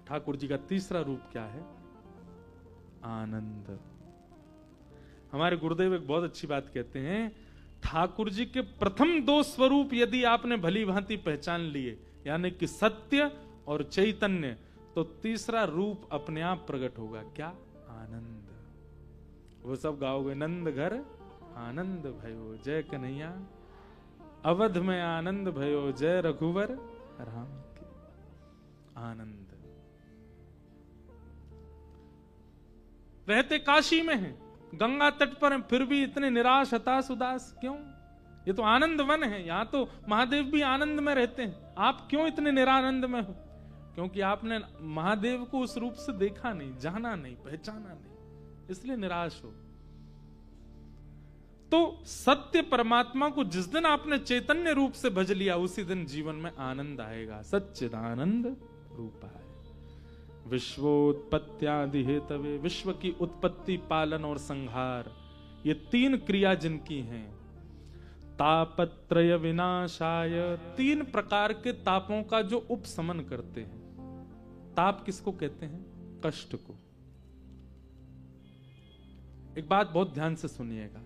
ठाकुर जी का तीसरा रूप क्या है? आनंद। हमारे गुरुदेव एक बहुत अच्छी बात कहते हैं, ठाकुर जी के प्रथम दो स्वरूप यदि आपने भली भांति पहचान लिए, यानी कि सत्य और चैतन्य, तो तीसरा रूप अपने आप प्रकट होगा। क्या? आनंद। वो सब गाओगे, नंद घर आनंद भयो जय कन्हैया, अवध में आनंद भयो जय रघुवर राम की। आनंद। रहते काशी में हैं, गंगा तट पर हैं, फिर भी इतने निराश हताश उदास क्यों? ये तो आनंद वन है, यहां तो महादेव भी आनंद में रहते हैं। आप क्यों इतने निरानंद में हो? क्योंकि आपने महादेव को उस रूप से देखा नहीं, जाना नहीं, पहचाना नहीं, इसलिए निराश हो। तो सत्य परमात्मा को जिस दिन आपने चैतन्य रूप से भज लिया, उसी दिन जीवन में आनंद आएगा। सच्चिदानंद रूपाय विश्वोत्पत्त्यादि हेतवे, विश्व की उत्पत्ति, पालन और संहार, ये तीन क्रिया जिनकी हैं। तापत्रय विनाशाय, तीन प्रकार के तापों का जो उपशमन करते हैं। ताप किसको कहते हैं? कष्ट को। एक बात बहुत ध्यान से सुनिएगा,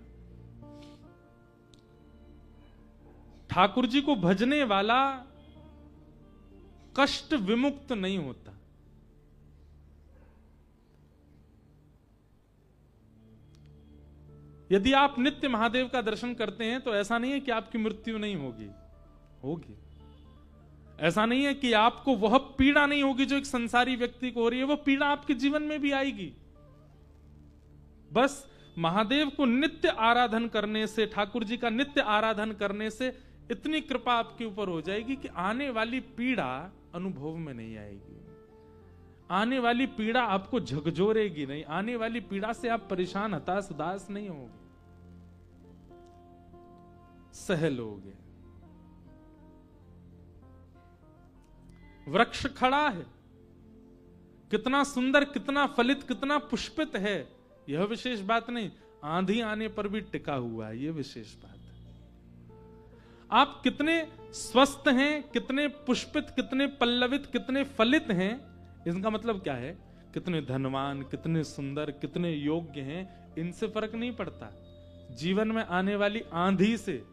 ठाकुर जी को भजने वाला कष्ट विमुक्त नहीं होता। यदि आप नित्य महादेव का दर्शन करते हैं तो ऐसा नहीं है कि आपकी मृत्यु नहीं होगी, होगी। ऐसा नहीं है कि आपको वह पीड़ा नहीं होगी जो एक संसारी व्यक्ति को हो रही है, वह पीड़ा आपके जीवन में भी आएगी। बस महादेव को नित्य आराधन करने से, ठाकुर जी का नित्य आराधन करने से इतनी कृपा आपके ऊपर हो जाएगी कि आने वाली पीड़ा अनुभव में नहीं आएगी। आने वाली पीड़ा आपको झकझोरेगी नहीं, आने वाली पीड़ा से आप परेशान हताश उदास नहीं होगे, सह लोगे। वृक्ष खड़ा है, कितना सुंदर, कितना फलित, कितना पुष्पित है, यह विशेष बात नहीं, आंधी आने पर भी टिका हुआ है, यह विशेष बात है। आप कितने स्वस्थ हैं, कितने पुष्पित, कितने पल्लवित, कितने फलित हैं, इसका मतलब क्या है? कितने धनवान, कितने सुंदर, कितने योग्य हैं, इनसे फर्क नहीं पड़ता। जीवन में आने वाली आंधी से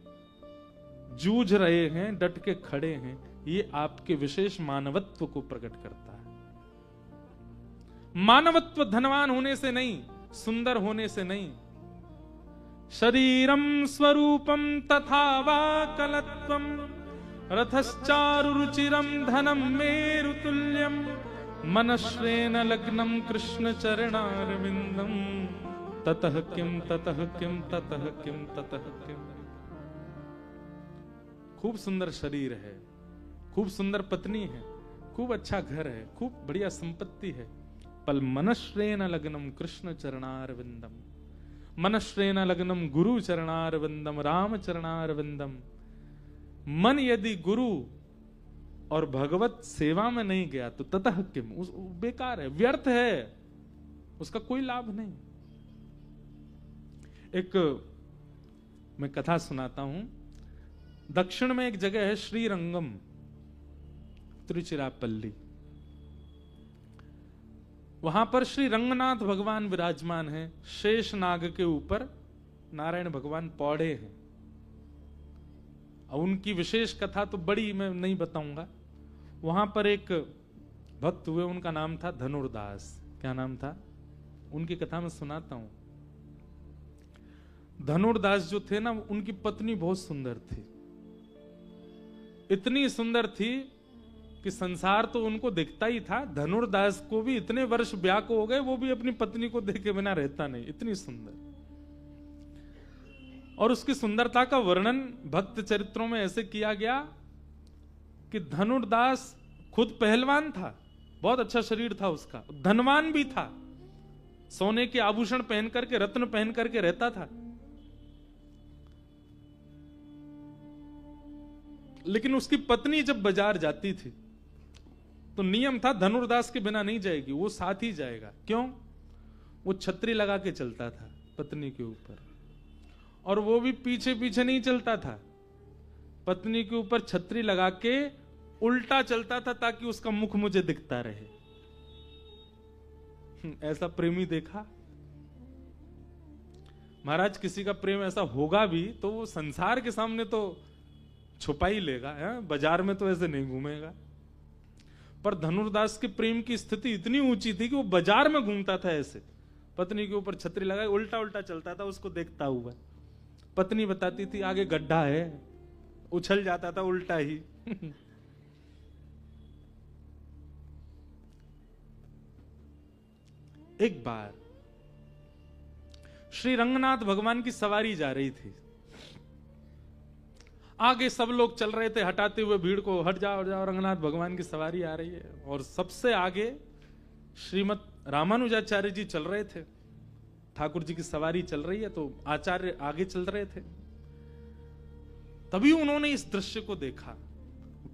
जूझ रहे हैं, डट के खड़े हैं, ये आपके विशेष मानवत्व को प्रकट करता है। मानवत्व धनवान होने से नहीं, सुंदर होने से नहीं। शरीरम स्वरूपम तथा वा कलत्वम, रथश्चारु रुचिरम धनम मेरुतुल्यम, मनश्रेण लग्नम कृष्ण चरणारविंदम, ततः किम ततः किम ततः किम ततः किम। खूब सुंदर शरीर है, खूब सुंदर पत्नी है, खूब अच्छा घर है, खूब बढ़िया संपत्ति है, पल मनश्रेण लग्नम कृष्ण चरणारविंदम, मनश्रेण लग्नम गुरु चरणारविंदम, राम चरणारविंदम। मन यदि गुरु और भगवत सेवा में नहीं गया तो ततः किम, बेकार है, व्यर्थ है, उसका कोई लाभ नहीं। एक मैं कथा सुनाता हूं। दक्षिण में एक जगह है श्रीरंगम, तिरुचिरापल्ली। वहां पर श्री रंगनाथ भगवान विराजमान हैं। शेष नाग के ऊपर नारायण भगवान पौड़े हैं। और उनकी विशेष कथा तो बड़ी मैं नहीं बताऊंगा। वहां पर एक भक्त हुए, उनका नाम था धनुर्दास। क्या नाम था? उनकी कथा मैं सुनाता हूं। धनुर्दास जो थे ना, उनकी पत्नी बहुत सुंदर थी, इतनी सुंदर थी कि संसार तो उनको दिखता ही था। धनुर्दास को भी इतने वर्ष ब्याह को हो गए, वो भी अपनी पत्नी को देखे बिना रहता नहीं, इतनी सुंदर। और उसकी सुंदरता का वर्णन भक्त चरित्रों में ऐसे किया गया कि धनुर्दास खुद पहलवान था, बहुत अच्छा शरीर था उसका, धनवान भी था, सोने के आभूषण पहन करके, रत्न पहन करके रहता था। लेकिन उसकी पत्नी जब बाजार जाती थी तो नियम था धनुर्दास के बिना नहीं जाएगी, वो साथ ही जाएगा। क्यों? वो छतरी लगा के चलता था पत्नी के ऊपर, और वो भी पीछे पीछे नहीं चलता था, पत्नी के ऊपर छतरी लगा के उल्टा चलता था ताकि उसका मुख मुझे दिखता रहे। ऐसा प्रेमी देखा? महाराज किसी का प्रेम ऐसा होगा भी तो वो संसार के सामने तो छुपा ही लेगा, है? बाजार में तो ऐसे नहीं घूमेगा। पर धनुर्दास के प्रेम की स्थिति इतनी ऊंची थी कि वो बाजार में घूमता था ऐसे, पत्नी के ऊपर छतरी लगाए उल्टा उल्टा चलता था उसको देखता हुआ। पत्नी बताती थी आगे गड्ढा है, उछल जाता था उल्टा ही। एक बार श्री रंगनाथ भगवान की सवारी जा रही थी, आगे सब लोग चल रहे थे हटाते हुए भीड़ को, हट जाओ हट जाओ, रंगनाथ भगवान की सवारी आ रही है। और सबसे आगे श्रीमद रामानुजाचार्य जी चल रहे थे, ठाकुर जी की सवारी चल रही है तो आचार्य आगे चल रहे थे। तभी उन्होंने इस दृश्य को देखा।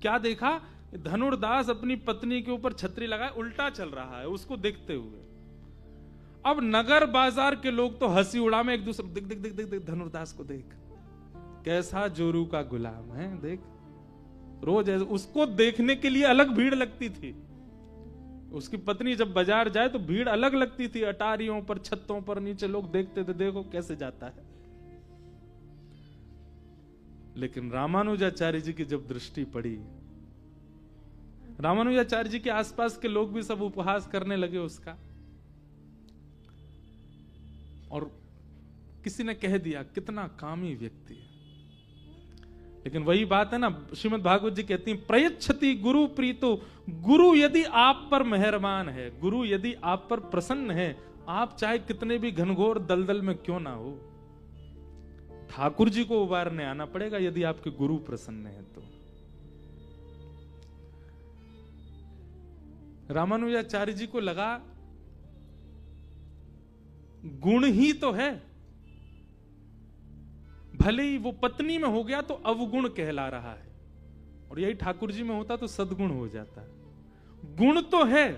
क्या देखा? धनुर्दास अपनी पत्नी के ऊपर छतरी लगाए उल्टा चल रहा है उसको देखते हुए। अब नगर बाजार के लोग तो हंसी उड़ा में एक दूसरे दिख दिख दिख दिख दिख धनुर्दास को देख, कैसा जोरू का गुलाम है, देख। रोज उसको देखने के लिए अलग भीड़ लगती थी। उसकी पत्नी जब बाजार जाए तो भीड़ अलग लगती थी, अटारियों पर, छतों पर, नीचे लोग देखते थे, देखो कैसे जाता है। लेकिन रामानुजाचार्य जी की जब दृष्टि पड़ी, रामानुजाचार्य जी के आसपास के लोग भी सब उपहास करने लगे उसका। और किसी ने कह दिया कितना कामी व्यक्ति है। लेकिन वही बात है ना, श्रीमद् भागवत जी कहती हैं प्रयच्छति गुरु प्रीतो, गुरु यदि आप पर मेहरबान है, गुरु यदि आप पर प्रसन्न है, आप चाहे कितने भी घनघोर दलदल में क्यों ना हो, ठाकुर जी को उबारने आना पड़ेगा यदि आपके गुरु प्रसन्न है तो। रामानुजाचार्य जी को लगा गुण ही तो है, भले ही वो पत्नी में हो गया तो अवगुण कहला रहा है, और यही ठाकुर जी में होता तो सद्गुण हो जाता है। गुण तो है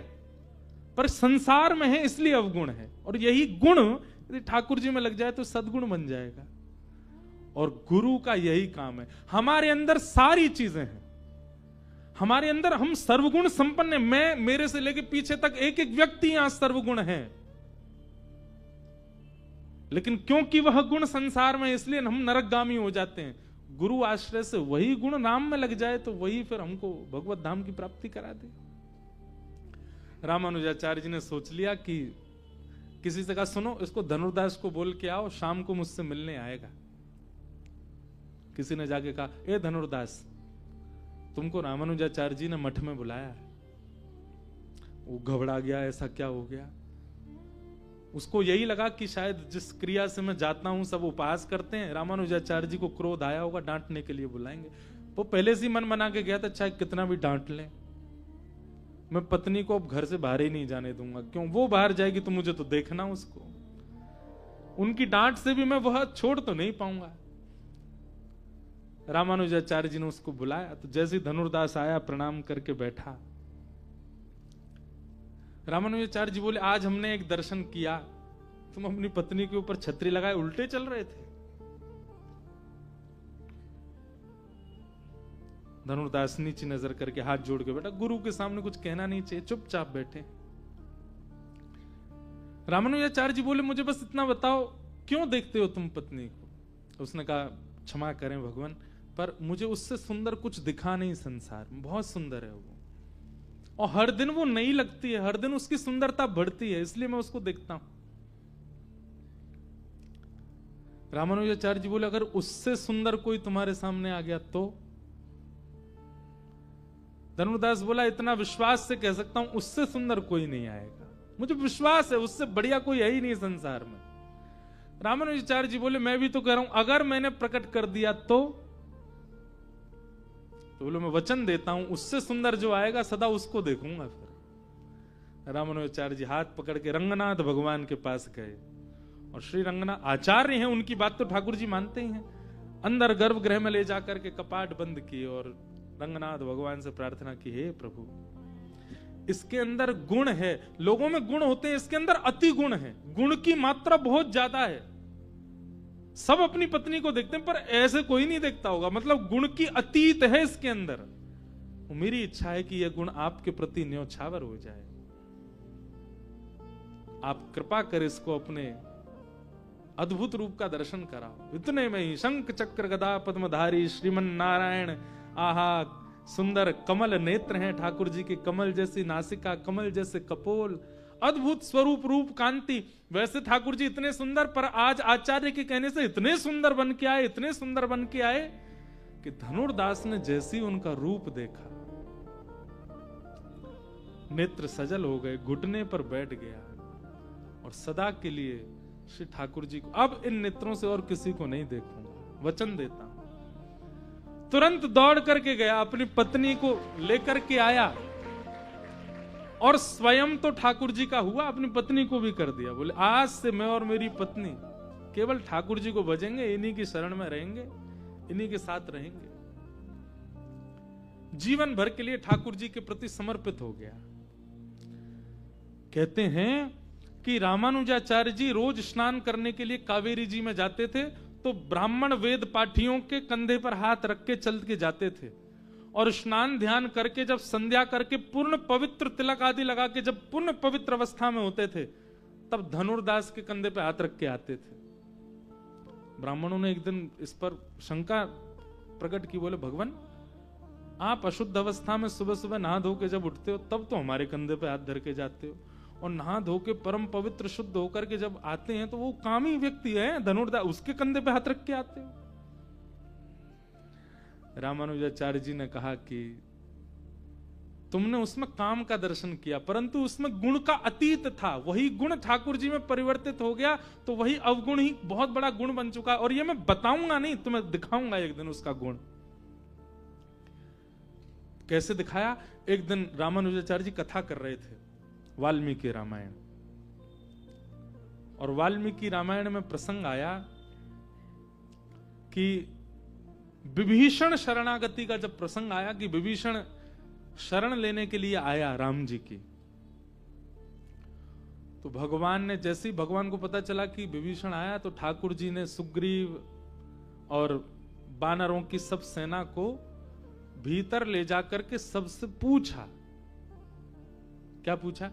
पर संसार में है इसलिए अवगुण है, और यही गुण यदि ठाकुर जी में लग जाए तो सद्गुण बन जाएगा। और गुरु का यही काम है। हमारे अंदर सारी चीजें हैं, हमारे अंदर हम सर्वगुण संपन्न हैं। मैं मेरे से लेके पीछे तक एक एक व्यक्ति यहां सर्वगुण है, लेकिन क्योंकि वह गुण संसार में, इसलिए हम नरकगामी हो जाते हैं। गुरु आश्रय से वही गुण नाम में लग जाए तो वही फिर हमको भगवत धाम की प्राप्ति करा दे। रामानुजाचार्य जी ने सोच लिया कि किसी से कहा सुनो इसको धनुर्दास को बोल के आओ, शाम को मुझसे मिलने आएगा। किसी ने जाके कहा ए धनुर्दास, तुमको रामानुजाचार्य जी ने मठ में बुलाया। वो घबरा गया, ऐसा क्या हो गया। उसको यही लगा कि शायद जिस क्रिया से मैं जाता हूं सब उपहास करते हैं, रामानुजाचार्य जी को क्रोध आया होगा, डांटने के लिए बुलाएंगे। वो पहले से मन बना के गया था चाहे कितना भी डांट लें, मैं पत्नी को अब घर से बाहर ही नहीं जाने दूंगा। क्यों? वो बाहर जाएगी तो मुझे तो देखना उसको, उनकी डांट से भी मैं वह छोड़ तो नहीं पाऊंगा। रामानुजाचार्य जी ने उसको बुलाया तो जैसे ही धनुर्दास आया प्रणाम करके बैठा। रामानुजाचार्य जी बोले आज हमने एक दर्शन किया, तुम अपनी पत्नी के ऊपर छतरी लगाए उल्टे चल रहे थे। धनुर्दास नीची नजर करके हाथ जोड़ के बैठा, गुरु के सामने कुछ कहना नहीं चाहिए, चुपचाप बैठे। रामानुजाचार्य जी बोले मुझे बस इतना बताओ क्यों देखते हो तुम पत्नी को। उसने कहा क्षमा करें भगवान, पर मुझे उससे सुंदर कुछ दिखा नहीं संसार में, बहुत सुंदर है वो, और हर दिन वो नई लगती है, हर दिन उसकी सुंदरता बढ़ती है, इसलिए मैं उसको देखता हूं। रामानुजाचार्य जी बोले अगर उससे सुंदर कोई तुम्हारे सामने आ गया तो? धनुर्दास बोला इतना विश्वास से कह सकता हूं उससे सुंदर कोई नहीं आएगा, मुझे विश्वास है उससे बढ़िया कोई है ही नहीं संसार में। रामानुजाचार्य जी बोले मैं भी तो कह रहा हूं अगर मैंने प्रकट कर दिया तो बोले मैं वचन देता हूं उससे सुंदर जो आएगा सदा उसको देखूंगा। फिर रामानुजाचार्य जी हाथ पकड़ के रंगनाथ भगवान के पास गए, और श्री रंगनाथ आचार्य हैं, उनकी बात तो ठाकुर जी मानते ही हैं। अंदर गर्भगृह में ले जाकर के कपाट बंद किए और रंगनाथ भगवान से प्रार्थना की, हे प्रभु इसके अंदर गुण है, लोगों में गुण होते हैं, इसके अंदर अति गुण है, गुण की मात्रा बहुत ज्यादा है। सब अपनी पत्नी को देखते हैं पर ऐसे कोई नहीं देखता होगा, मतलब गुण की अतीत है इसके अंदर। मेरी इच्छा है कि यह गुण आपके प्रति न्योछावर हो जाए। आप कृपा कर इसको अपने अद्भुत रूप का दर्शन कराओ। इतने में ही शंख चक्र गदा पद्मधारी श्रीमन नारायण, आहा सुंदर कमल नेत्र हैं ठाकुर जी के, कमल जैसी नासिका, कमल जैसे कपोल, अद्भुत स्वरूप रूप कांति। वैसे ठाकुर जी इतने सुंदर, पर आज आचार्य के कहने से इतने सुंदर बन के आए, इतने सुंदर बन के आए कि धनुर्दास ने जैसी उनका रूप देखा, नेत्र सजल हो गए, घुटने पर बैठ गया और सदा के लिए श्री ठाकुर जी को अब इन नेत्रों से और किसी को नहीं देखूंगा, वचन देता हूं। तुरंत दौड़ करके गया, अपनी पत्नी को लेकर के आया और स्वयं तो ठाकुर जी का हुआ, अपनी पत्नी को भी कर दिया। बोले आज से मैं और मेरी पत्नी केवल ठाकुर जी को भजेंगे, इन्हीं की शरण में रहेंगे, इन्हीं के साथ रहेंगे। जीवन भर के लिए ठाकुर जी के प्रति समर्पित हो गया। कहते हैं कि रामानुजाचार्य जी रोज स्नान करने के लिए कावेरी जी में जाते थे, तो ब्राह्मण वेद पाठियों के कंधे पर हाथ रख के चल के जाते थे और स्नान ध्यान करके जब संध्या करके पूर्ण पवित्र तिलक आदि लगा के जब पूर्ण पवित्र अवस्था में होते थे, तब धनुर्दास के कंधे पे हाथ रख के आते थे। ब्राह्मणों ने एक दिन इस पर शंका प्रकट की, बोले भगवान आप अशुद्ध अवस्था में सुबह सुबह नहा धो के जब उठते हो तब तो हमारे कंधे पे हाथ धर के जाते हो, और नहा धो के परम पवित्र शुद्ध होकर के जब आते हैं तो वो कामी व्यक्ति है धनुर्दास, उसके कंधे पे हाथ रख के आते हो। रामानुजाचार्य जी ने कहा कि तुमने उसमें काम का दर्शन किया, परंतु उसमें गुण का अतीत था, वही गुण ठाकुर जी में परिवर्तित हो गया, तो वही अवगुण ही बहुत बड़ा गुण बन चुका। और ये मैं बताऊंगा नहीं, तुम्हें दिखाऊंगा एक दिन उसका गुण। कैसे दिखाया? एक दिन रामानुजाचार्य जी कथा कर रहे थे वाल्मीकि रामायण, और वाल्मीकि रामायण में प्रसंग आया कि विभीषण शरणागति का जब प्रसंग आया कि विभीषण शरण लेने के लिए आया राम जी की, तो भगवान ने जैसे ही भगवान को पता चला कि विभीषण आया, तो ठाकुर जी ने सुग्रीव और वानरों की सब सेना को भीतर ले जाकर के सबसे पूछा। क्या पूछा?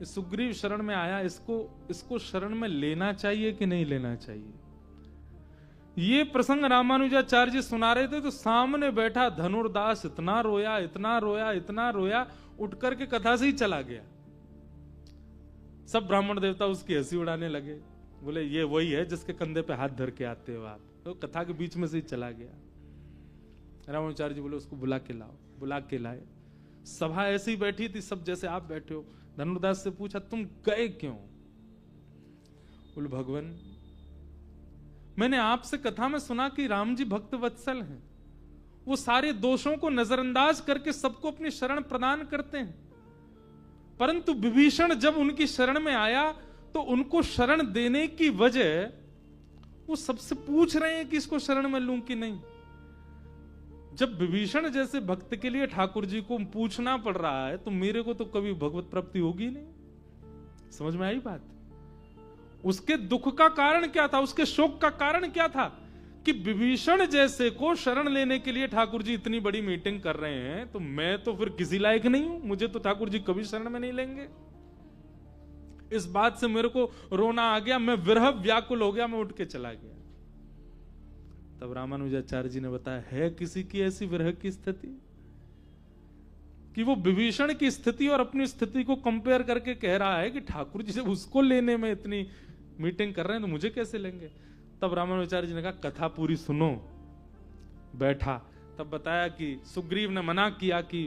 सुग्रीव शरण में आया, इसको शरण में लेना चाहिए कि नहीं लेना चाहिए? ये प्रसंग रामानुजाचार्य जी सुना रहे थे, तो सामने बैठा धनुर्दास इतना रोया, इतना रोया, इतना रोया, उठ करके कथा से ही चला गया। सब ब्राह्मण देवता उसकी हंसी उड़ाने लगे, बोले ये वही है जिसके कंधे पे हाथ धर के आते हो आप। तो कथा के बीच में से ही चला गया। रामानुजाचार्य जी बोले उसको बुला के लाओ। बुला के लाए। सभा ऐसी ही बैठी थी, सब जैसे आप बैठे हो। धनुर्दास से पूछा तुम गए क्यों? बोले भगवान मैंने आपसे कथा में सुना कि राम जी भक्त वत्सल हैं, वो सारे दोषों को नजरअंदाज करके सबको अपनी शरण प्रदान करते हैं, परंतु विभीषण जब उनकी शरण में आया तो उनको शरण देने की वजह वो सबसे पूछ रहे हैं कि इसको शरण में लूं कि नहीं। जब विभीषण जैसे भक्त के लिए ठाकुर जी को पूछना पड़ रहा है, तो मेरे को तो कभी भगवत प्राप्ति होगी नहीं। समझ में आई बात? उसके दुख का कारण क्या था, उसके शोक का कारण क्या था कि विभीषण जैसे को शरण लेने के लिए ठाकुर जी इतनी बड़ी मीटिंग कर रहे हैं, तो मैं तो फिर किसी लायक नहीं हूं, मुझे तो ठाकुर जी कभी शरण में नहीं लेंगे। इस बात से मेरे को रोना आ गया, मैं विरह व्याकुल हो गया, मैं उठ के चला गया। तब रामानुजाचार्य जी ने बताया है किसी की ऐसी विरह की स्थिति कि वो विभीषण की स्थिति और अपनी स्थिति को कंपेयर करके कह रहा है कि ठाकुर जी जब उसको लेने में इतनी मीटिंग कर रहे हैं तो मुझे कैसे लेंगे। तब रामानुजाचार्य जी ने कहा कथा पूरी सुनो। बैठा तब बताया कि सुग्रीव ने मना किया कि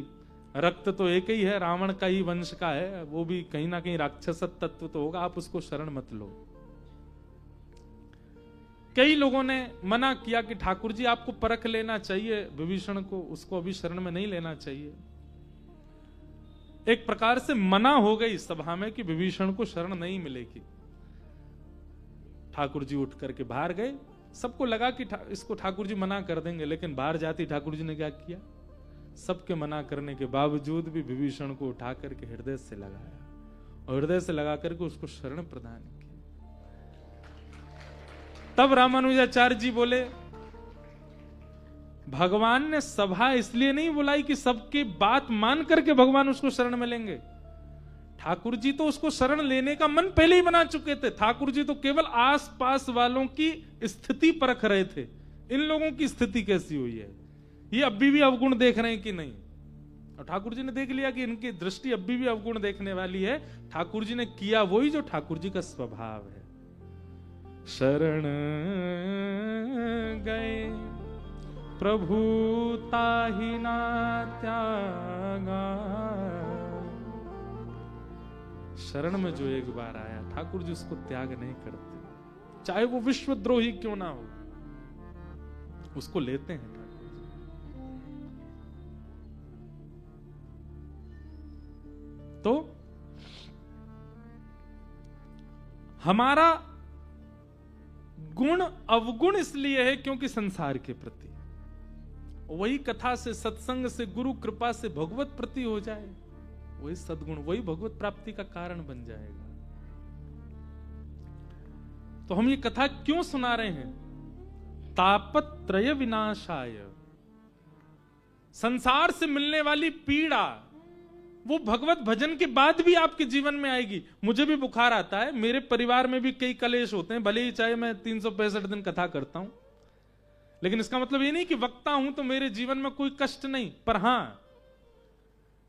रक्त तो एक ही है, रावण का ही वंश का है, वो भी कहीं ना कहीं राक्षस तत्व तो होगा, आप उसको शरण मत लो। कई लोगों ने मना किया कि ठाकुर जी आपको परख लेना चाहिए विभीषण को, उसको अभी शरण में नहीं लेना चाहिए। एक प्रकार से मना हो गई सभा में कि विभीषण को शरण नहीं मिलेगी। ठाकुर जी उठ करके बाहर गए। सबको लगा कि इसको ठाकुर जी मना कर देंगे, लेकिन बाहर जाती ठाकुर जी ने क्या किया, सबके मना करने के बावजूद भी विभीषण को उठा करके हृदय से लगाया और हृदय से लगा करके उसको शरण प्रदान किया। तब रामानुजाचार्य जी बोले भगवान ने सभा इसलिए नहीं बुलाई कि सबकी बात मान करके भगवान उसको शरण में लेंगे। ठाकुर जी तो उसको शरण लेने का मन पहले ही बना चुके थे। ठाकुर जी तो केवल आस पास वालों की स्थिति परख रहे थे, इन लोगों की स्थिति कैसी हुई है, ये अभी भी अवगुण देख रहे हैं कि नहीं। और ठाकुर जी ने देख लिया कि इनकी दृष्टि अभी भी अवगुण देखने वाली है। ठाकुर जी ने किया वही जो ठाकुर जी का स्वभाव है। शरण गए प्रभु ताहि ना त्यागा। शरण में जो एक बार आया ठाकुर जी उसको त्याग नहीं करते, चाहे वो विश्वद्रोही क्यों ना हो, उसको लेते हैं ठाकुर जी। तो हमारा गुण अवगुण इसलिए है क्योंकि संसार के प्रति, वही कथा से, सत्संग से, गुरु कृपा से भगवत प्रति हो जाए, वही सद्गुण, वही भगवत प्राप्ति का कारण बन जाएगा। तो हम ये कथा क्यों सुना रहे हैं? तापत्रय विनाशाय, संसार से मिलने वाली पीड़ा वो भगवत भजन के बाद भी आपके जीवन में आएगी। मुझे भी बुखार आता है, मेरे परिवार में भी कई कलेश होते हैं, भले ही चाहे मैं 365 दिन कथा करता हूं, लेकिन इसका मतलब ये नहीं कि वक्ता हूं तो मेरे जीवन में कोई कष्ट नहीं। पर हां,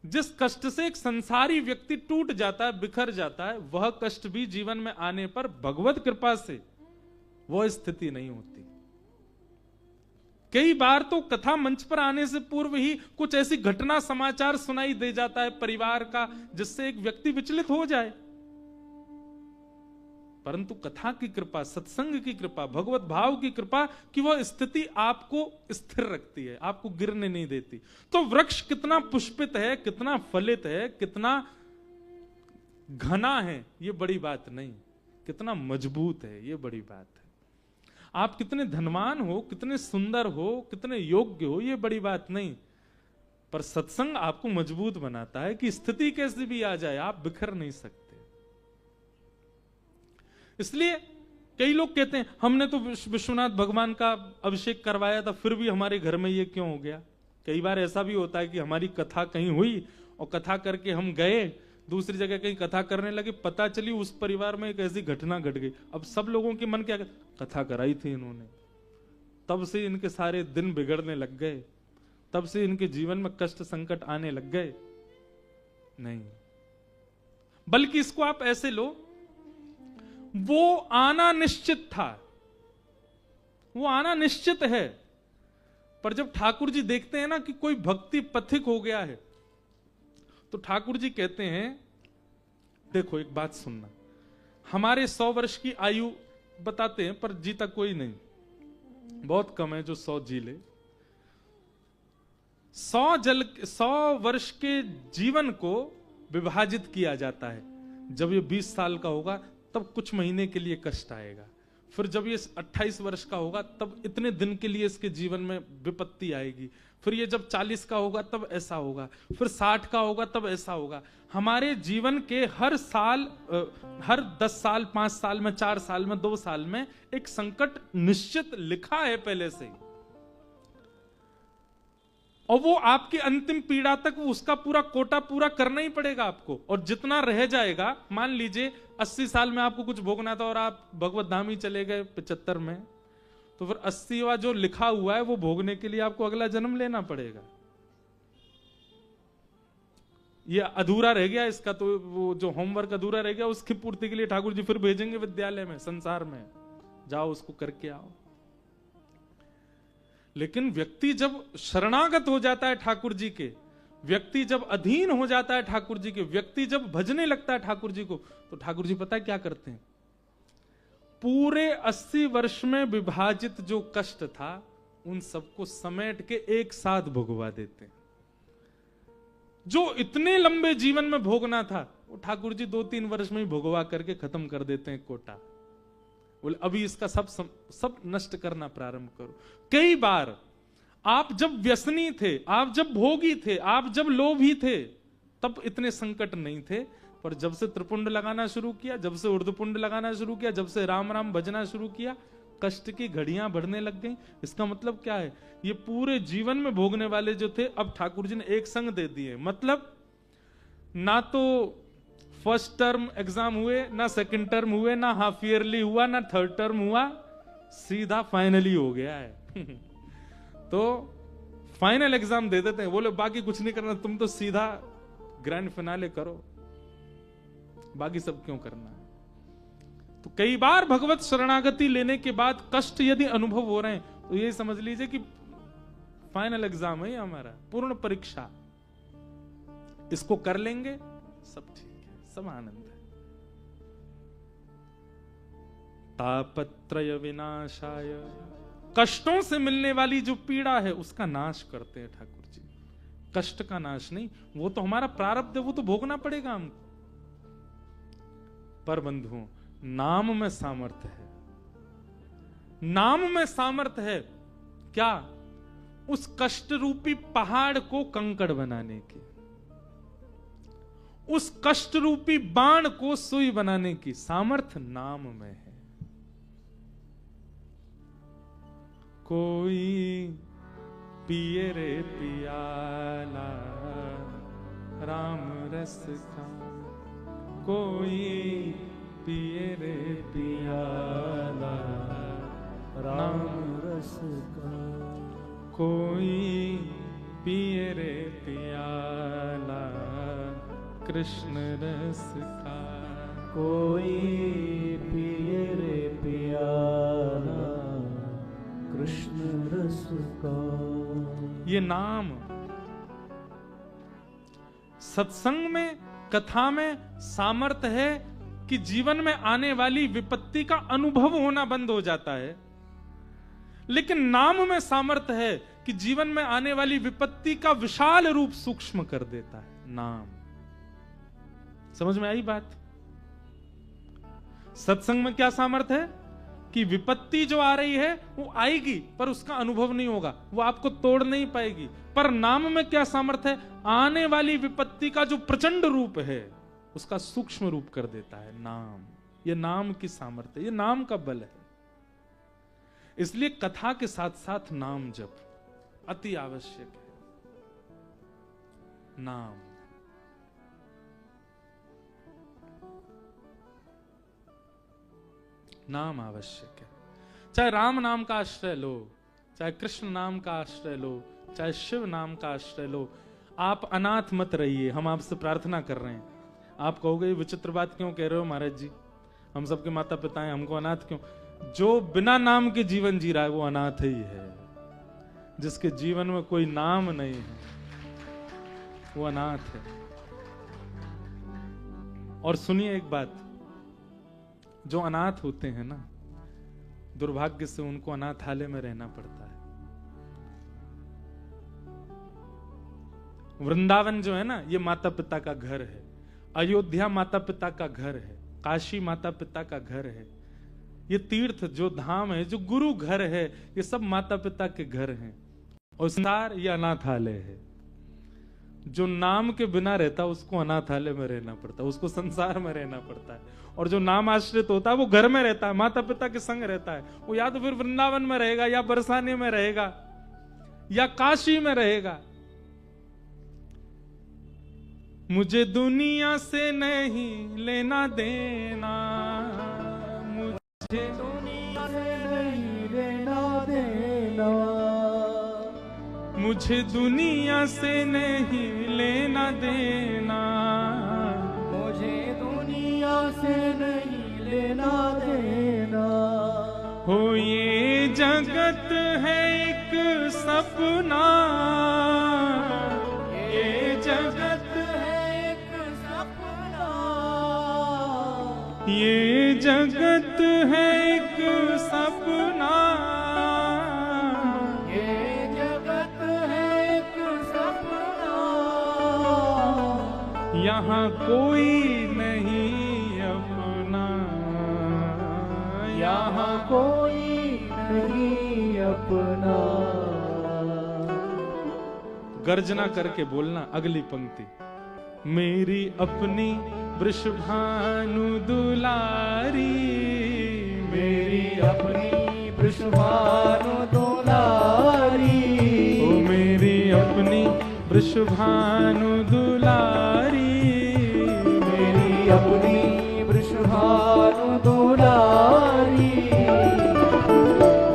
जिस कष्ट से एक संसारी व्यक्ति टूट जाता है, बिखर जाता है, वह कष्ट भी जीवन में आने पर भगवत कृपा से वह स्थिति नहीं होती। कई बार तो कथा मंच पर आने से पूर्व ही कुछ ऐसी घटना, समाचार सुनाई दे जाता है परिवार का, जिससे एक व्यक्ति विचलित हो जाए। परंतु कथा की कृपा, सत्संग की कृपा, भगवत भाव की कृपा कि वह स्थिति आपको स्थिर रखती है, आपको गिरने नहीं देती। तो वृक्ष कितना पुष्पित है, कितना फलित है, कितना घना है, ये बड़ी बात नहीं, कितना मजबूत है ये बड़ी बात है। आप कितने धनवान हो, कितने सुंदर हो, कितने योग्य हो, ये बड़ी बात नहीं, पर सत्संग आपको मजबूत बनाता है कि स्थिति कैसी भी आ जाए आप बिखर नहीं सकते। इसलिए कई लोग कहते हैं हमने तो विश्वनाथ भगवान का अभिषेक करवाया था, फिर भी हमारे घर में ये क्यों हो गया। कई बार ऐसा भी होता है कि हमारी कथा कहीं हुई और कथा करके हम गए, दूसरी जगह कहीं कथा करने लगे, पता चली उस परिवार में एक ऐसी घटना घट गई। अब सब लोगों के मन क्या, कथा कराई थी इन्होंने, तब से इनके सारे दिन बिगड़ने लग गए, तब से इनके जीवन में कष्ट संकट आने लग गए। नहीं, बल्कि इसको आप ऐसे लो, वो आना निश्चित था, वो आना निश्चित है। पर जब ठाकुर जी देखते हैं ना कि कोई भक्ति पथिक हो गया है, तो ठाकुर जी कहते हैं देखो एक बात सुनना, हमारे 100 वर्ष की आयु बताते हैं पर जीता कोई नहीं, बहुत कम है जो 100 जी ले। 100 वर्ष के जीवन को विभाजित किया जाता है। जब ये 20 साल का होगा तब कुछ महीने के लिए कष्ट आएगा, फिर जब ये 28 वर्ष का होगा तब इतने दिन के लिए इसके जीवन में विपत्ति आएगी, फिर ये जब 40 का होगा तब ऐसा होगा, फिर 60 का होगा तब ऐसा होगा। हमारे जीवन के हर साल, हर 10 साल, 5 साल में, 4 साल में, 2 साल में एक संकट निश्चित लिखा है पहले से, और वो आपकी अंतिम पीड़ा तक उसका पूरा कोटा पूरा करना ही पड़ेगा आपको। और जितना रह जाएगा, मान लीजिए 80 साल में आपको कुछ भोगना था और आप भगवत धाम ही चले गए 75 में, तो फिर 80वां जो लिखा हुआ है वो भोगने के लिए आपको अगला जन्म लेना पड़ेगा। ये अधूरा रह गया इसका, तो वो जो होमवर्क अधूरा रह गया उसकी पूर्ति के लिए ठाकुर जी फिर भेजेंगे विद्यालय में, संसार में, जाओ उसको करके आओ। लेकिन व्यक्ति जब शरणागत हो जाता है ठाकुर जी के, व्यक्ति जब अधीन हो जाता है ठाकुर जी के, व्यक्ति जब भजने लगता है ठाकुर जी को, तो ठाकुर जी पता है क्या करते हैं? पूरे 80 वर्ष में विभाजित जो कष्ट था उन सबको समेट के एक साथ भोगवा देते हैं। जो इतने लंबे जीवन में भोगना था वो ठाकुर जी 2-3 वर्ष में ही भोगवा करके खत्म कर देते हैं कोटा। बोले अभी इसका सब नष्ट करना प्रारंभ करो। कई बार आप जब व्यसनी थे, आप जब भोगी थे, आप जब लोभी थे, तब इतने संकट नहीं थे, पर जब से त्रिपुंड लगाना शुरू किया, जब से ऊर्ध्वपुंड लगाना शुरू किया, जब से राम राम भजना शुरू किया, कष्ट की घड़ियां बढ़ने लग गई। इसका मतलब क्या है? ये पूरे जीवन में भोगने वाले जो थे अब ठाकुर जी ने एक संग दे दिए। मतलब ना तो फर्स्ट टर्म एग्जाम हुए ना, सेकंड टर्म हुए ना, हाफ ईयरली हुआ ना, थर्ड टर्म हुआ, सीधा फाइनली हो गया है। तो फाइनल एग्जाम दे देते हैं, बोले बाकी कुछ नहीं करना, तुम तो सीधा ग्रैंड फिनाले करो, बाकी सब क्यों करना है। तो कई बार भगवत शरणागति लेने के बाद कष्ट यदि अनुभव हो रहे हैं तो ये समझ लीजिए कि फाइनल एग्जाम है हमारा, पूर्ण परीक्षा, इसको कर लेंगे, सब ठीक है, सब आनंद है। तापत्रय विनाशाय, कष्टों से मिलने वाली जो पीड़ा है उसका नाश करते हैं ठाकुर जी। कष्ट का नाश नहीं, वो तो हमारा प्रारब्ध है, वो तो भोगना पड़ेगा हमको। पर बंधुओं, नाम में सामर्थ्य है, नाम में सामर्थ्य है क्या? उस कष्ट रूपी पहाड़ को कंकड़ बनाने की, उस कष्ट रूपी बाण को सुई बनाने की सामर्थ्य नाम में है। कोई पिए रे पियाला राम रस का, कोई पिए रे पियाला राम रस का, कोई पिए रे पियाला कृष्ण रस का, कोई पिए रे पियाला कृष्ण रस का। ये नाम सत्संग में, कथा में सामर्थ्य है कि जीवन में आने वाली विपत्ति का अनुभव होना बंद हो जाता है, लेकिन नाम में सामर्थ्य है कि जीवन में आने वाली विपत्ति का विशाल रूप सूक्ष्म कर देता है नाम। समझ में आई बात? सत्संग में क्या सामर्थ्य है कि विपत्ति जो आ रही है वो आएगी पर उसका अनुभव नहीं होगा, वो आपको तोड़ नहीं पाएगी। पर नाम में क्या सामर्थ्य है? आने वाली विपत्ति का जो प्रचंड रूप है उसका सूक्ष्म रूप कर देता है नाम। ये नाम की सामर्थ्य, ये नाम का बल है। इसलिए कथा के साथ साथ नाम जप अति आवश्यक है। नाम, नाम आवश्यक है। चाहे राम नाम का आश्रय लो, चाहे कृष्ण नाम का आश्रय लो, चाहे शिव नाम का आश्रय लो। आप अनाथ मत रहिए, हम आपसे प्रार्थना कर रहे हैं। आप कहोगे विचित्र बात क्यों कह रहे हो महाराज जी, हम सबके माता पिता हैं, हमको अनाथ क्यों? जो बिना नाम के जीवन जी रहा है वो अनाथ ही है। जिसके जीवन में कोई नाम नहीं है वो अनाथ है। और सुनिए एक बात, जो अनाथ होते हैं ना, दुर्भाग्य से उनको अनाथालय में रहना पड़ता है। वृंदावन जो है ना, ये माता पिता का घर है। अयोध्या माता पिता का घर है। काशी माता पिता का घर है। ये तीर्थ जो धाम है, जो गुरु घर है, ये सब माता पिता के घर हैं। और संसार ये अनाथालय है। जो नाम के बिना रहता उसको अनाथालय में रहना पड़ता है, उसको संसार में रहना पड़ता है। और जो नाम आश्रित होता है वो घर में रहता है, माता पिता के संग रहता है। वो या तो फिर वृंदावन में रहेगा, या बरसाने में रहेगा, या काशी में रहेगा। मुझे दुनिया से नहीं लेना देना, मुझे दुनिया से नहीं लेना देना, मुझे दुनिया से नहीं लेना देना, मुझे दुनिया से नहीं लेना देना। हो ये जगत है एक सपना, ये जगत है एक सपना, ये जगत है एक सपना, ये जगत है एक सपना। यहाँ कोई नहीं अपना, यहाँ कोई नहीं अपना। गर्जना करके बोलना अगली पंक्ति, मेरी अपनी वृषभानु दुलारी, मेरी अपनी वृषभानु दुलारी, ओ मेरी अपनी वृषभानु दुलारी, मेरी अपनी वृषभानु दुलारी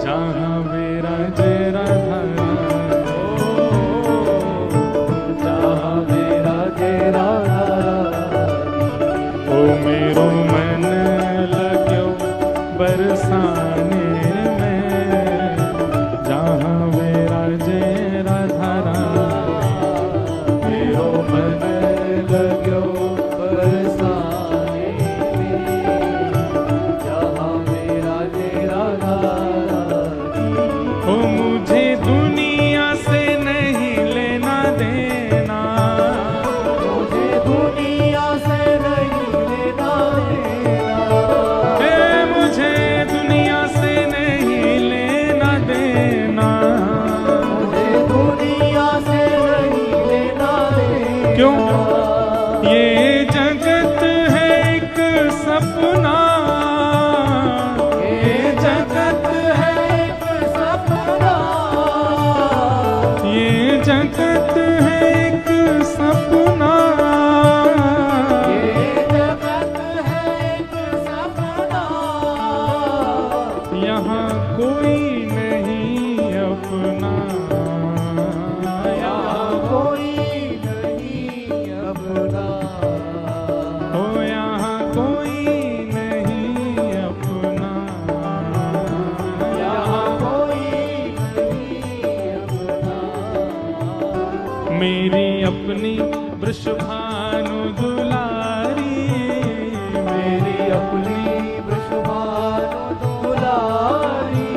जहाँ विराजे राधा जहाँ विराजे राधा ओ मेरो मन लग्यो बरसाने में जहाँ विराजे राधा मेरो मन लग्यो बरसाने में जहाँ विराजे राधा ओ मुझे दुनिया से नहीं लेना देना मुझे दुनिया से नहीं लेना देना मुझे दुनिया से नहीं लेना देना मुझे दुनिया से नहीं लेना देना क्यों ये जगत है एक सपना ये जगत है एक सपना ये जगत है एक सपना ये जगत है एक सपना यहाँ कोई नहीं अपना यहाँ कोई नहीं अपना ओ यहाँ कोई नहीं अपना यहाँ कोई नहीं अपना मेरी अपनी वृषभानु दुलारी मेरी अपनी वृषभानु दुलारी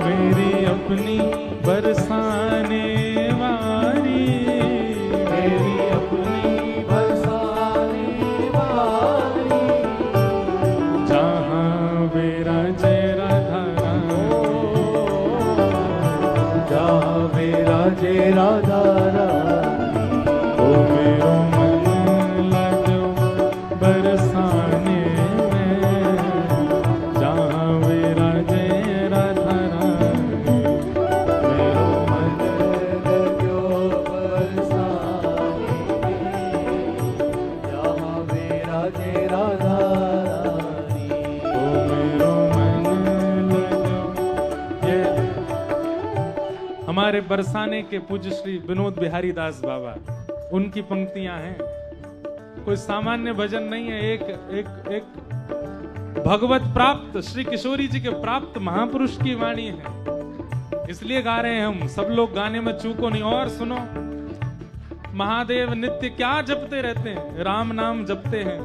मेरी अपनी बरसाने वाली मेरी अपनी बरसाने वाली जहाँ विराजे राधा जहाँ विराजे राधा ओ मेरो मन लग्यो बरसाने में जहाँ विराजे राधा मेरो मन लग्यो बरसाने में जहाँ विराजे राधा ओ मेरो मन लग्यो। ये हमारे बरसाने के पूज्य श्री विनोद बिहारी दास बाबा, उनकी पंक्तियां हैं। कोई सामान्य भजन नहीं है, एक भगवत प्राप्त श्री किशोरी जी के प्राप्त महापुरुष की वाणी है, इसलिए गा रहे हैं हम। सब लोग गाने में चूको नहीं। और सुनो, महादेव नित्य क्या जपते रहते हैं, राम नाम जपते हैं,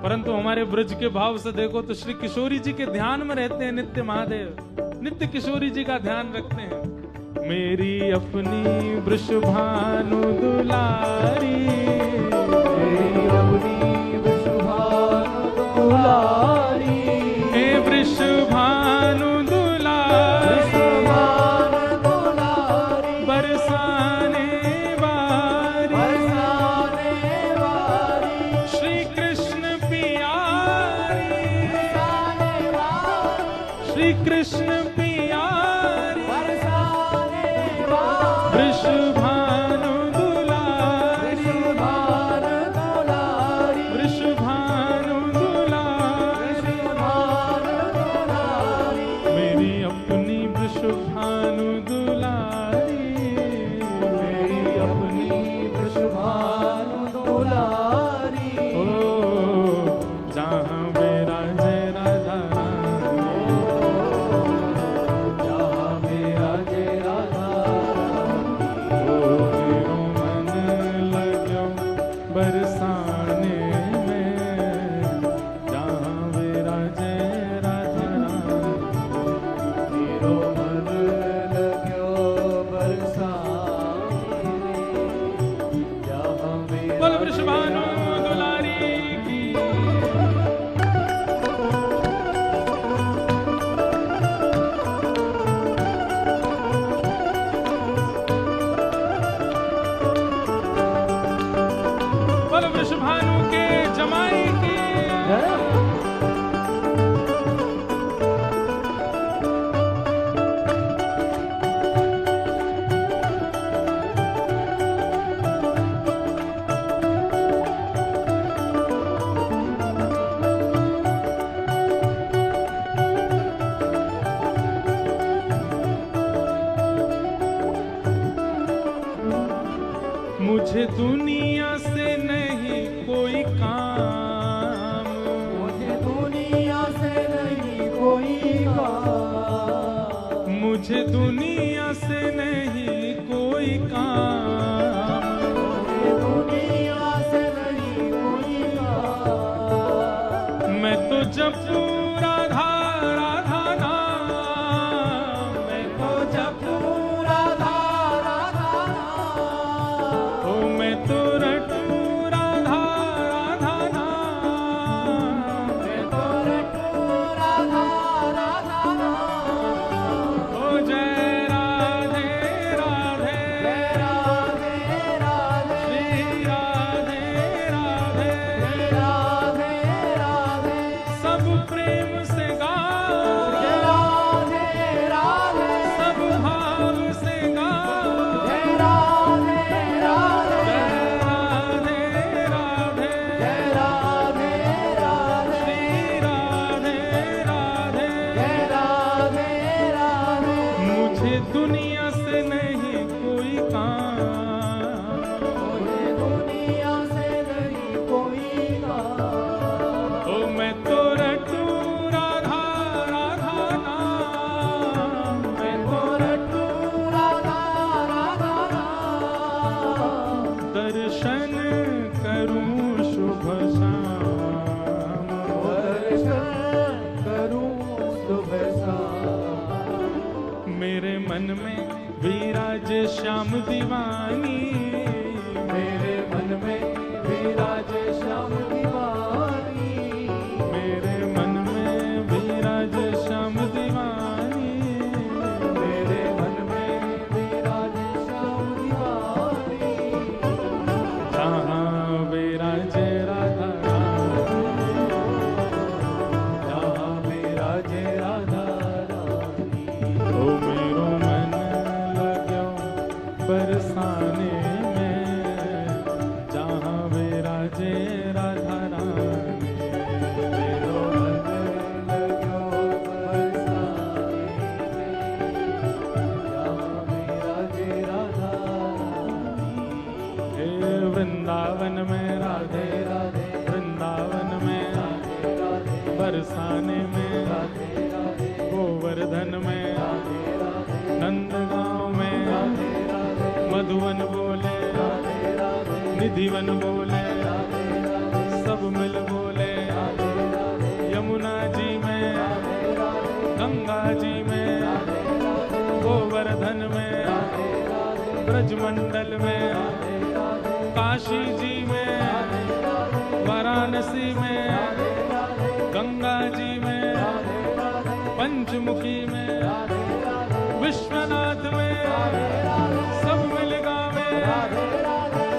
परंतु हमारे ब्रज के भाव से देखो तो श्री किशोरी जी के ध्यान में रहते हैं नित्य महादेव, नित्य किशोरी जी का ध्यान रखते हैं। मेरी अपनी वृषभानु दुलारी मेरी अपनी वृषभानु दुलारी हे वृषभानु दुलारी वृषभानु दुलारी बरसाने वारी बरसाने वाली श्री कृष्ण प्यारी बरसाने वाली श्री कृष्ण प्यारी बरसाने वाली वृषभानु दुलारी वृषभानु दुलारी वृषभानु दुलारी वृषभानु दुलारी मेरी अपनी वृषभानु दुलारी मेरी अपनी वृषभानु दुलारी ओ जहाँ विराजे राधा जहाँ विराजे राधा ओ दुनिया से नहीं कोई काम, मुझे दुनिया से नहीं कोई काम, मुझे दुनिया से नहीं कोई काम, मुझे दुनिया से नहीं कोई काम। मैं तो जपू राधा राधा नाम, मैं तो जपू राधा राधा नाम, ओ मैं तो रटू राधा राधा नाम, मैं तो रटू राधा राधा नाम। ओ जय राधे राधे, जय राधे राधे, श्री राधे राधे, जय राधे राधे, सब प्रेम से गाओ, जय राधे राधे, सब भाव से गाओ, जय राधे राधे, जय राधे राधे, जय राधे राधे, श्री राधे राधे। जय राधे राधे। मुझे दुनिया से नहीं कोई काम, मुझे दुनिया से नहीं कोई काम, ओ मैं तो रटू राधा राधा नाम, मैं तो रटू राधा राधा नाम। दर्शन करूं शुभ शाम, दर्शन करूं सुबह शाम, मेरे मन में विराज श्याम दीवानी, मेरे मन में विराजे श्याम दीवानी, मेरे मन में विराज श्याम दीवानी, मेरे मन में विराजे श्याम दीवानी। जहाँ विराजे राधा रानी, जहाँ विराजे राधा रानी, ओ मेरो मन लगो बरसाने में, जहाँ विराजे राधा रानी, मेरो मन लगो बरसाने में, जहाँ विराजे राधा रानी। हे वृंदावन में राधे राधे वृंदावन में राधे राधे, बरसाने में राधे राधे, गोवर्धन में राधे राधे, नंदगांव में राधे राधे, मधुवन बोले राधे राधे, निधिवन बोले राधे राधे, सब मिल बोले राधे राधे, यमुना जी में राधे राधे, गंगा जी में राधे राधे, गोवर्धन में राधे राधे, ब्रजमंडल में राधे राधे, काशी जी में वाराणसी में गंगा जी में पंचमुखी में विश्वनाथ में सब मिल गावे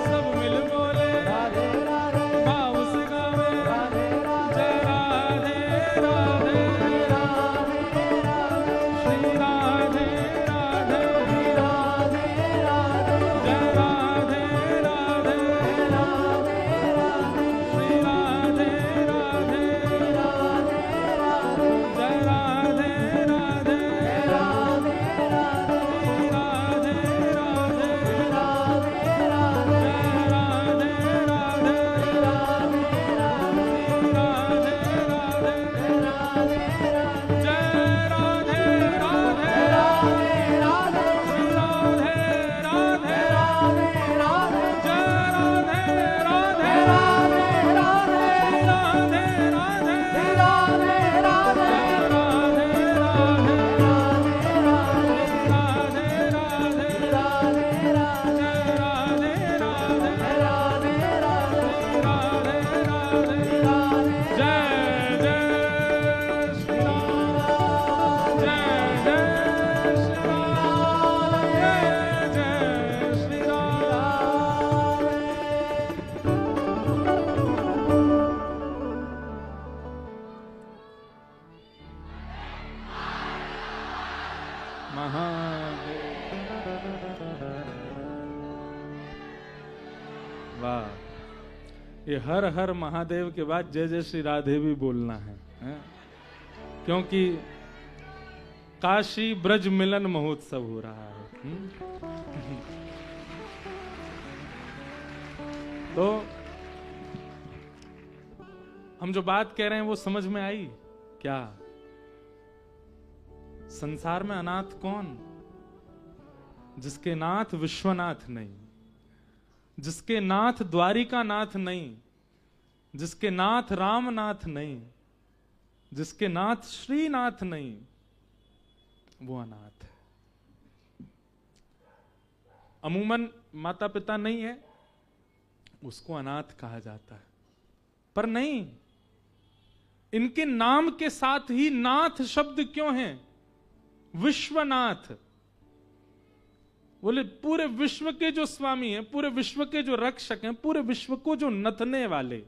सब मिल बोले भाव से गावे जय राधे राधे श्री राधे राधे जय राधे राधे श्री राधे राधे जय राधे राधे वाह, ये हर हर महादेव के बाद जय जय श्री राधे भी बोलना है? क्योंकि काशी ब्रज मिलन महोत्सव हो रहा है। तो हम जो बात कह रहे हैं वो समझ में आई क्या? संसार में अनाथ कौन? जिसके नाथ विश्वनाथ नहीं, जिसके नाथ द्वारिका नाथ नहीं, जिसके नाथ रामनाथ नहीं, जिसके नाथ श्रीनाथ नहीं, वो अनाथ है। अमूमन माता पिता नहीं है उसको अनाथ कहा जाता है, पर नहीं, इनके नाम के साथ ही नाथ शब्द क्यों है? विश्वनाथ बोले पूरे विश्व के जो स्वामी हैं, पूरे विश्व के जो रक्षक हैं, पूरे विश्व को जो नथने वाले,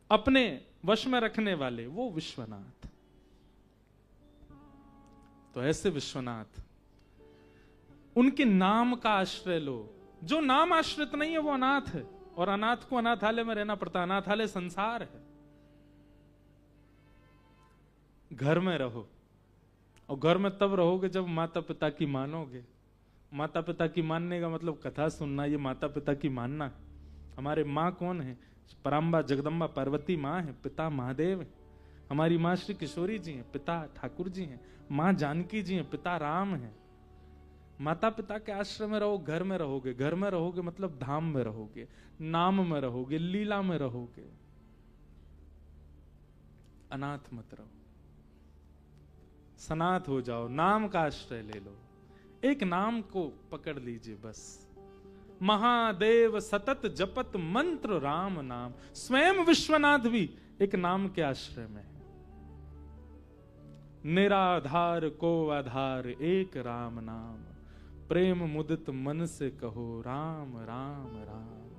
अपने वश में रखने वाले, वो विश्वनाथ। तो ऐसे विश्वनाथ, उनके नाम का आश्रय लो। जो नाम आश्रित नहीं है वो अनाथ है, और अनाथ को अनाथालय में रहना पड़ता है। अनाथालय संसार है। घर में रहो, और घर में तब रहोगे जब माता पिता की मानोगे। माता पिता की मानने का मतलब कथा सुनना, ये माता पिता की मानना है। हमारे माँ कौन है? पराम्बा जगदम्बा पार्वती माँ है, पिता महादेव है। हमारी माँ श्री किशोरी जी हैं, पिता ठाकुर जी हैं। माँ जानकी जी हैं, पिता राम हैं। माता पिता के आश्रय में रहो, घर में रहोगे। घर में रहोगे मतलब धाम में रहोगे, नाम में रहोगे, लीला में रहोगे। अनाथ मत रहो, सनाथ हो जाओ, नाम का आश्रय ले लो। एक नाम को पकड़ लीजिए बस। महादेव सतत जपत मंत्र राम नाम। स्वयं विश्वनाथ भी एक नाम के आश्रय में है। निराधार को आधार एक राम नाम, प्रेम मुदित मन से कहो राम राम राम।